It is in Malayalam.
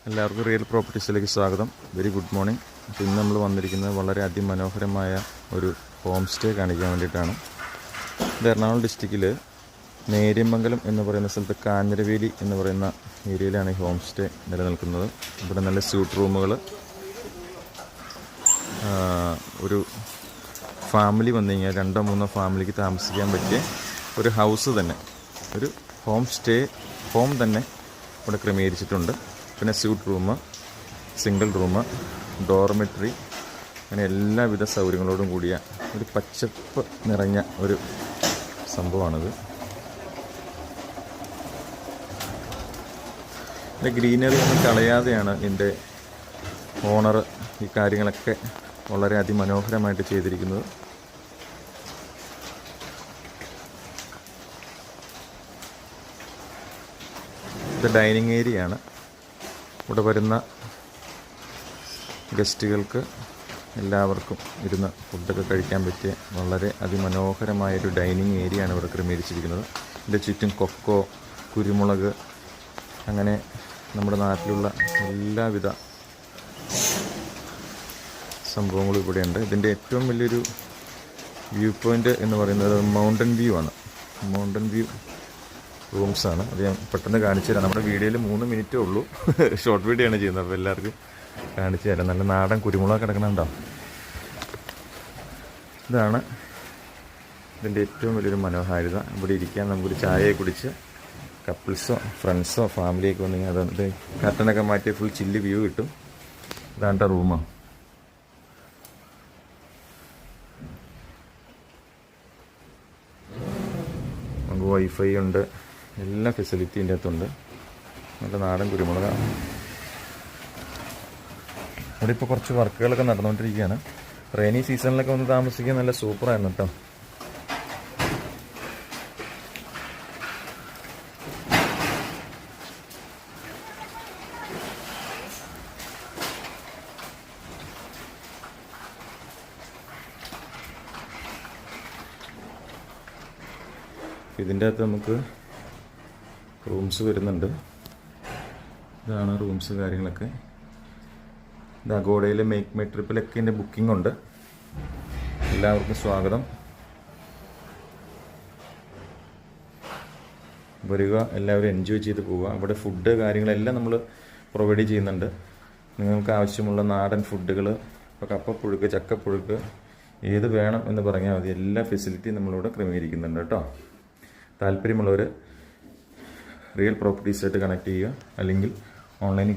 എല്ലാവർക്കും റിയൽ പ്രോപ്പർട്ടീസിലേക്ക് സ്വാഗതം. Very good morning. അപ്പോൾ ഇന്ന് നമ്മൾ വന്നിരിക്കുന്നത് വളരെ അതിമനോഹരമായ ഒരു ഹോം സ്റ്റേ കാണിക്കാൻ വേണ്ടിയിട്ടാണ്. ഇത് എറണാകുളം ഡിസ്ട്രിക്റ്റിൽ നേര്യമംഗലം എന്ന് പറയുന്ന സ്ഥലത്ത് കാഞ്ഞിരവേലി എന്ന് പറയുന്ന ഏരിയയിലാണ് ഈ ഹോം സ്റ്റേ നിലനിൽക്കുന്നത്. ഇവിടെ നല്ല സ്യൂട്ട് റൂമുകൾ, ഒരു ഫാമിലി വന്നു കഴിഞ്ഞാൽ 2-3 ഫാമിലിക്ക് താമസിക്കാൻ പറ്റിയ ഒരു ഹൗസ് തന്നെ, ഒരു ഹോം തന്നെ ഇവിടെ ക്രമീകരിച്ചിട്ടുണ്ട്. പിന്നെ suit room, single room, dormitory, അങ്ങനെ എല്ലാവിധ സൗകര്യങ്ങളോടും കൂടിയ ഒരു പച്ചപ്പ് നിറഞ്ഞ ഒരു സംഭവമാണിത്. ഇതിൻ്റെ ഗ്രീനറി ഒന്നും കളയാതെയാണ് ഇതിൻ്റെ ഓണർ ഈ കാര്യങ്ങളൊക്കെ വളരെ അതിമനോഹരമായിട്ട് ചെയ്തിരിക്കുന്നത്. ഇത് ഡൈനിങ് ഏരിയ ആണ്. ഇവിടെ വരുന്ന ഗസ്റ്റുകൾക്ക് എല്ലാവർക്കും ഇരുന്ന് ഫുഡൊക്കെ കഴിക്കാൻ പറ്റിയ വളരെ അതിമനോഹരമായൊരു ഡൈനിങ് ഏരിയ ആണ് ഇവിടെ ക്രമീകരിച്ചിരിക്കുന്നത്. ഇതിൻ്റെ ചുറ്റും കൊക്കോ, കുരുമുളക്, അങ്ങനെ നമ്മുടെ നാട്ടിലുള്ള എല്ലാവിധ സംഭവങ്ങളും ഇവിടെയുണ്ട്. ഇതിൻ്റെ ഏറ്റവും വലിയൊരു വ്യൂ പോയിൻ്റ് എന്ന് പറയുന്നത് മൗണ്ടൻ വ്യൂ ആണ്. മൗണ്ടൻ വ്യൂ റൂംസാണ്. അത് ഞാൻ പെട്ടെന്ന് കാണിച്ചു തരാം. നമ്മുടെ വീഡിയോയിൽ 3 മിനിറ്റേ ഉള്ളൂ, ഷോർട്ട് വീഡിയോ ആണ് ചെയ്യുന്നത്. അപ്പോൾ എല്ലാവർക്കും കാണിച്ചു തരാം. നല്ല നാടൻ കുരുമുളക് കിടക്കണുണ്ടോ. ഇതാണ് ഇതിൻ്റെ ഏറ്റവും വലിയൊരു മനോഹാരിത. ഇവിടെ ഇരിക്കാൻ നമുക്കൊരു ചായയെ കുടിച്ച് കപ്പിൾസോ ഫ്രണ്ട്സോ ഫാമിലിയൊക്കെ വന്നെങ്കിൽ അത് കർട്ടനൊക്കെ മാറ്റി ഫുൾ ചില്ല് വ്യൂ കിട്ടും. ഇതാണ്ട റൂമാണ്. നമുക്ക് വൈഫൈ ഉണ്ട്, എല്ലാ ഫെസിലിറ്റി ഇതിൻ്റെ അകത്തുണ്ട്. നല്ല നാടൻ കുരുമുളകാണ്. ഇവിടെ ഇപ്പോൾ കുറച്ച് വർക്കുകളൊക്കെ നടന്നുകൊണ്ടിരിക്കുകയാണ്. റെയിനി സീസണിലൊക്കെ വന്ന് താമസിക്കാൻ നല്ല സൂപ്പറായിരുന്നു കേട്ടോ. ഇതിൻ്റെ അകത്ത് നമുക്ക് റൂംസ് വരുന്നുണ്ട്. ഇതാണ് റൂംസ് കാര്യങ്ങളൊക്കെ. ഇത് അഗോഡയിൽ മേക്ക് മൈ ട്രിപ്പിലൊക്കെ ഇതിൻ്റെ ബുക്കിംഗ് ഉണ്ട്. എല്ലാവർക്കും സ്വാഗതം. വരിക, എല്ലാവരും എൻജോയ് ചെയ്ത് പോവുക. ഇവിടെ ഫുഡ് കാര്യങ്ങളെല്ലാം നമ്മൾ പ്രൊവൈഡ് ചെയ്യുന്നുണ്ട്. നിങ്ങൾക്ക് ആവശ്യമുള്ള നാടൻ ഫുഡുകൾ, ഇപ്പോൾ കപ്പപ്പുഴുക്ക്, ചക്കപ്പുഴുക്ക്, ഏത് വേണം എന്ന് പറഞ്ഞാൽ മതി. എല്ലാ ഫെസിലിറ്റിയും നമ്മളിവിടെ ക്രമീകരിക്കുന്നുണ്ട് കേട്ടോ. താല്പര്യമുള്ളവർ റിയൽ പ്രോപ്പർട്ടീസായിട്ട് കണക്ട് ചെയ്യുക, അല്ലെങ്കിൽ ഓൺലൈനിൽ